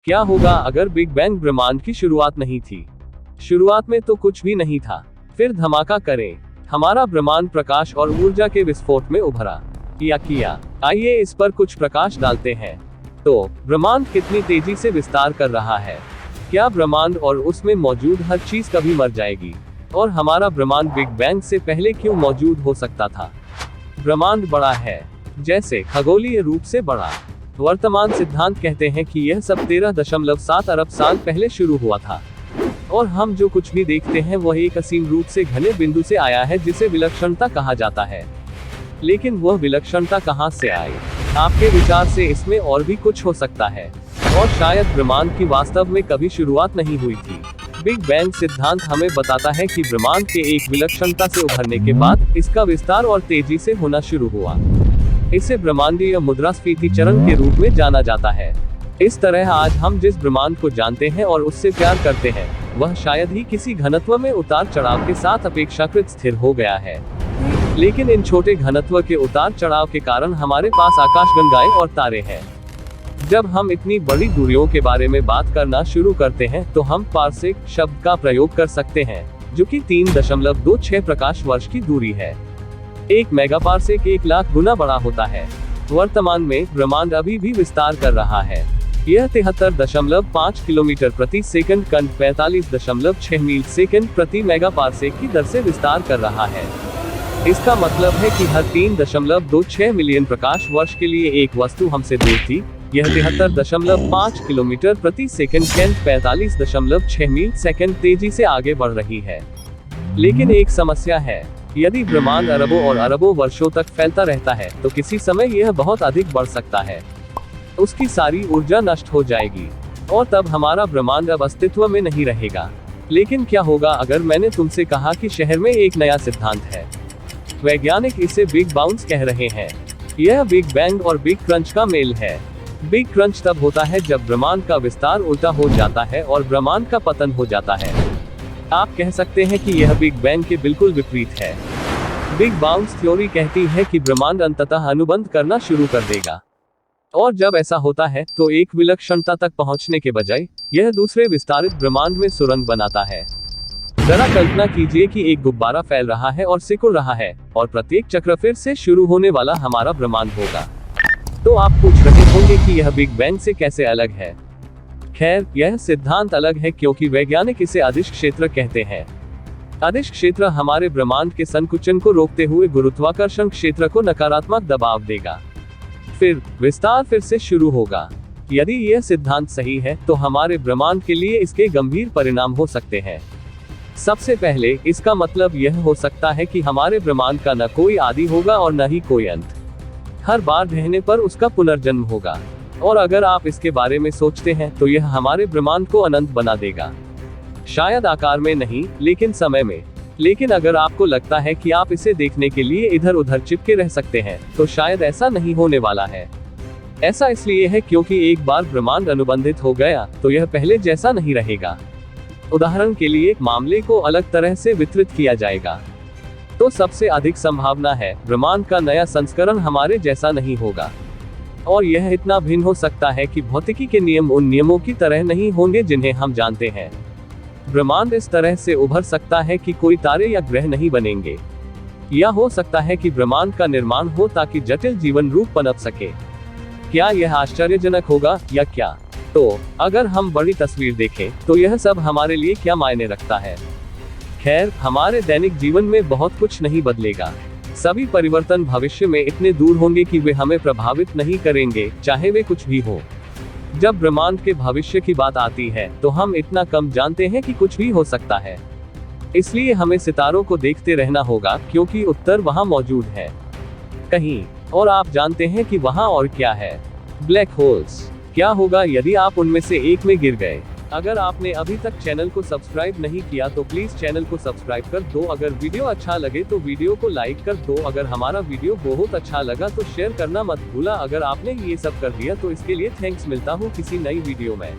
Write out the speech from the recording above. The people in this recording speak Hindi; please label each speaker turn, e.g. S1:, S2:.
S1: क्या होगा अगर बिग बैंग ब्रह्मांड की शुरुआत नहीं थी? शुरुआत में तो कुछ भी नहीं था, फिर धमाका करे हमारा ब्रह्मांड प्रकाश और ऊर्जा के विस्फोट में उभरा। किया आइए इस पर कुछ प्रकाश डालते हैं। तो ब्रह्मांड कितनी तेजी से विस्तार कर रहा है? क्या ब्रह्मांड और उसमें मौजूद हर चीज कभी मर जाएगी? और हमारा ब्रह्मांड बिग बैंग से पहले क्यों मौजूद हो सकता था? ब्रह्मांड बड़ा है, जैसे खगोलीय रूप से बड़ा। वर्तमान सिद्धांत कहते हैं कि यह सब 13.7 अरब साल पहले शुरू हुआ था, और हम जो कुछ भी देखते हैं वह एक असीम रूप से घने बिंदु से आया है जिसे विलक्षणता कहा जाता है। लेकिन वह विलक्षणता कहां से आई? आपके विचार से इसमें और भी कुछ हो सकता है, और शायद ब्रह्मांड की वास्तव में कभी शुरुआत नहीं हुई थी। बिग बैंग सिद्धांत हमें बताता है कि ब्रह्मांड के एक विलक्षणता से उभरने के बाद इसका विस्तार और तेजी से होना शुरू हुआ। इसे ब्रह्मांडीय मुद्रास्फीति चरण के रूप में जाना जाता है। इस तरह आज हम जिस ब्रह्मांड को जानते हैं और उससे प्यार करते हैं, वह शायद ही किसी घनत्व में उतार चढ़ाव के साथ अपेक्षाकृत स्थिर हो गया है। लेकिन इन छोटे घनत्व के उतार चढ़ाव के कारण हमारे पास आकाशगंगाएं और तारे हैं। जब हम इतनी बड़ी दूरियों के बारे में बात करना शुरू करते हैं तो हम पार्सेक शब्द का प्रयोग कर सकते हैं, जो कि 3.26 प्रकाश वर्ष की दूरी है। 1 मेगापार्सेक 1 लाख गुना बड़ा होता है। वर्तमान में ब्रह्मांड अभी भी विस्तार कर रहा है। यह 73.5 किलोमीटर प्रति सेकंड कण 45.6 मील सेकंड प्रति मेगापार्सेक की दर से विस्तार कर रहा है। इसका मतलब है कि हर 3.26 मिलियन प्रकाश वर्ष के लिए एक वस्तु हमसे दूर थी। यह 73.5 किलोमीटर प्रति सेकंड कण 45.6 मील सेकंड तेजी से आगे बढ़ रही है। लेकिन एक समस्या है, यदि ब्रह्मांड अरबों और अरबों वर्षों तक फैलता रहता है तो किसी समय यह बहुत अधिक बढ़ सकता है। उसकी सारी ऊर्जा नष्ट हो जाएगी, और तब हमारा ब्रह्मांड अब अस्तित्व में नहीं रहेगा। लेकिन क्या होगा अगर मैंने तुमसे कहा कि शहर में एक नया सिद्धांत है? वैज्ञानिक इसे बिग बाउंस कह रहे हैं। यह बिग बैंग और बिग क्रंच का मेल है। बिग क्रंच तब होता है जब ब्रह्मांड का विस्तार उल्टा हो जाता है और ब्रह्मांड का पतन हो जाता है। आप कह सकते हैं कि यह बिग बैंग के बिल्कुल विपरीत है। बिग बाउंस थ्योरी कहती है कि ब्रह्मांड अंततः अनुबंध करना शुरू कर देगा, और जब ऐसा होता है तो एक विलक्षणता तक पहुंचने के बजाय यह दूसरे विस्तारित ब्रह्मांड में सुरंग बनाता है। जरा कल्पना कीजिए कि एक गुब्बारा फैल रहा है और सिकुड़ रहा है, और प्रत्येक चक्र फिर से शुरू होने वाला हमारा ब्रह्मांड होगा। तो आप पूछ रहे होंगे कि यह बिग बैंग से कैसे अलग है? खैर, यह सिद्धांत अलग है क्योंकि वैज्ञानिक इसे अदिश क्षेत्र कहते हैं। अदिश क्षेत्र हमारे ब्रह्मांड के संकुचन को रोकते हुए गुरुत्वाकर्षण क्षेत्र को नकारात्मक दबाव देगा। फिर विस्तार फिर से शुरू होगा। यदि यह सिद्धांत सही है तो हमारे ब्रह्मांड के लिए इसके गंभीर परिणाम हो सकते हैं। सबसे पहले, इसका मतलब यह हो सकता है कि हमारे ब्रह्मांड का न कोई आदि होगा और न ही कोई अंत। हर बार ढहने पर उसका पुनर्जन्म होगा। और अगर आप इसके बारे में सोचते हैं तो यह हमारे ब्रह्मांड को अनंत बना देगा। शायद आकार में नहीं, लेकिन समय में। लेकिन अगर आपको लगता है कि आप इसे देखने के लिए इधर उधर चिपके रह सकते हैं, तो शायद ऐसा नहीं होने वाला है। ऐसा इसलिए है क्योंकि एक बार ब्रह्मांड अनुबंधित हो गया तो यह पहले जैसा नहीं रहेगा। उदाहरण के लिए, मामले को अलग तरह से वितरित किया जाएगा, तो सबसे अधिक संभावना है ब्रह्मांड का नया संस्करण हमारे जैसा नहीं होगा। और यह इतना भिन्न हो सकता है कि भौतिकी के नियम उन नियमों की तरह नहीं होंगे जिन्हें हम जानते हैं। ब्रह्मांड इस तरह से उभर सकता है कि कोई तारे या ग्रह नहीं बनेंगे, या हो सकता है कि ब्रह्मांड का निर्माण हो ताकि जटिल जीवन रूप पनप सके। क्या यह आश्चर्यजनक होगा या क्या? तो अगर हम बड़ी तस्वीर देखें तो यह सब हमारे लिए क्या मायने रखता है? खैर, हमारे दैनिक जीवन में बहुत कुछ नहीं बदलेगा। सभी परिवर्तन भविष्य में इतने दूर होंगे कि वे हमें प्रभावित नहीं करेंगे, चाहे वे कुछ भी हो। जब ब्रह्मांड के भविष्य की बात आती है तो हम इतना कम जानते हैं कि कुछ भी हो सकता है। इसलिए हमें सितारों को देखते रहना होगा, क्योंकि उत्तर वहां मौजूद है कहीं, और आप जानते हैं कि वहां और क्या है। Black holes. क्या होगा यदि आप उनमें से एक में गिर गए? अगर आपने अभी तक चैनल को सब्सक्राइब नहीं किया तो प्लीज चैनल को सब्सक्राइब कर दो। अगर वीडियो अच्छा लगे तो वीडियो को लाइक कर दो। अगर हमारा वीडियो बहुत अच्छा लगा तो शेयर करना मत भूला। अगर आपने ये सब कर दिया तो इसके लिए थैंक्स। मिलता हूँ किसी नई वीडियो में।